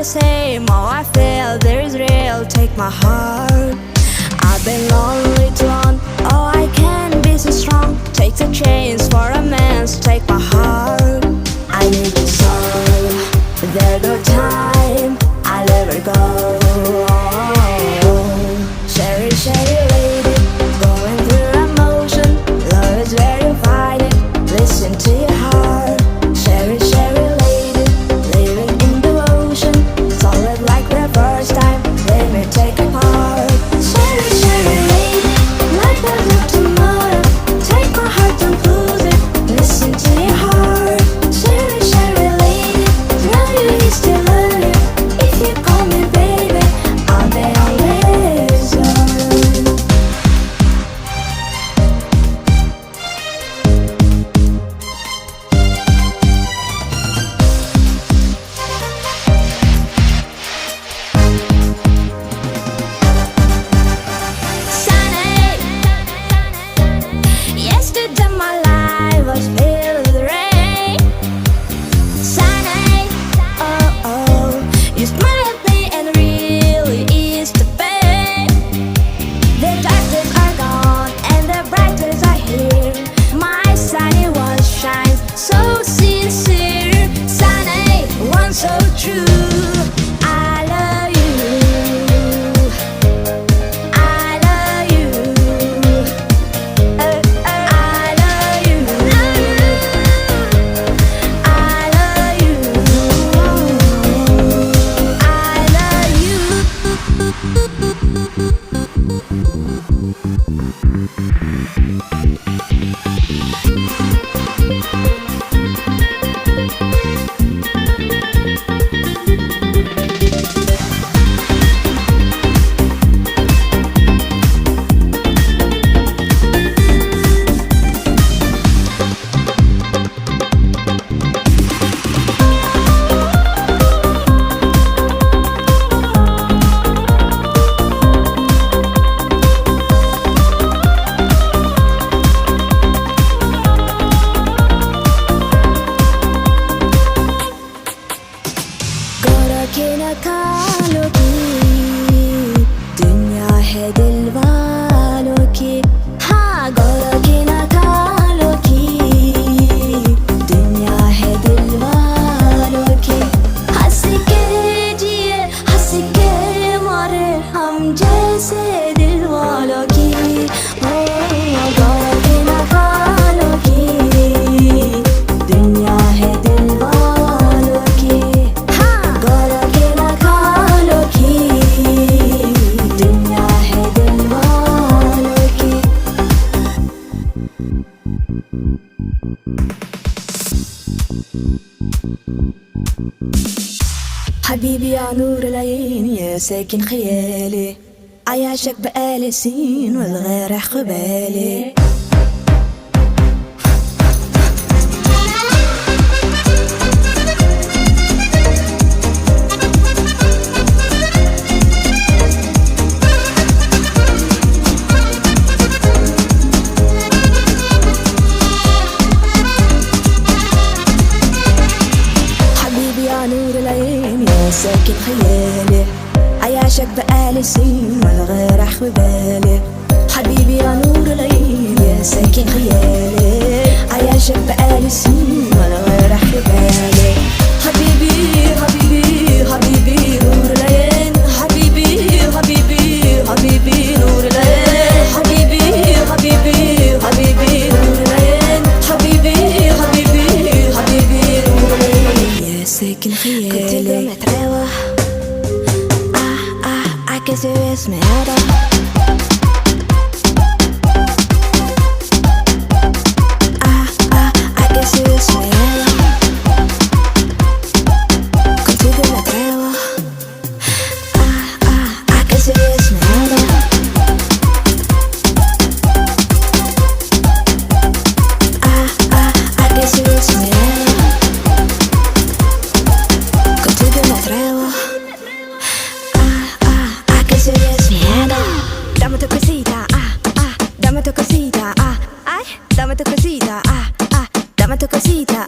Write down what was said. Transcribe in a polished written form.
same. How I feel, there is real. Take my heart. I've been lonely too long. Oh, I can be so strong. Take the chains for a man. So take my heart. I need you so. There's no time. I'll never go. Sherry, sherry lady, going through emotion. Love is where you find it. Listen to your heart. Sherry, sherry lady, living in the ocean. Solid like the first time. Let me take a part. Sherry, sherry lady, like there's no tomorrow. Take my heart, don't lose it. Listen to your heart. Sherry, sherry lady, now you still learn it. If you call me baby, I'll be always yours. Sunny, yesterday my life was filled with rain. Sunny, oh oh, you smile at me and really ease the pain. The dark days are gone and the bright days are here. My sunny one shines so sincere. Sunny one so true. I love you. I love you. I love you. I love you. गोरा के न कालों की दुनिया है दिल वालों की. हाँ, गोरा के न कालों की दुनिया है दिल वालों की. हंस के जिए हंस के मरे हम जैसे दिल वालों की. गोरा के न कालों की दुनिया है दिल वालों की. गोरा के न कालों की दुनिया है दिल वालों की. حبيبي يا نور العين يا ساكن خيالي. عياشك بقالي سنين والغير قبالي. حبيبي يا نور العين يا ساكن خيالي. عياشك بقالي سنين والغير قبالي. حبيبي يا نور العين يا ساكن خيالي. عياشك بقالي سنين والغير قبالي. حبيبي حبيبي حبيبي نور العين. حبيبي حبيبي حبيبي نور العين. حبيبي حبيبي حبيبي نور العين. حبيبي حبيبي حبيبي نور العين يا ساكن خيالي. كنت قوم اتراوح عكس اسمي هذا. عكس اسمي هذا. كنت قوم اتراوح عكس اسمي هذا. عكس اسمي هذا. كنت قوم اتراوح عكس اسمي هذا. Dame tu cosita, dame tu cosita, ay, dame tu cosita, dame tu cosita,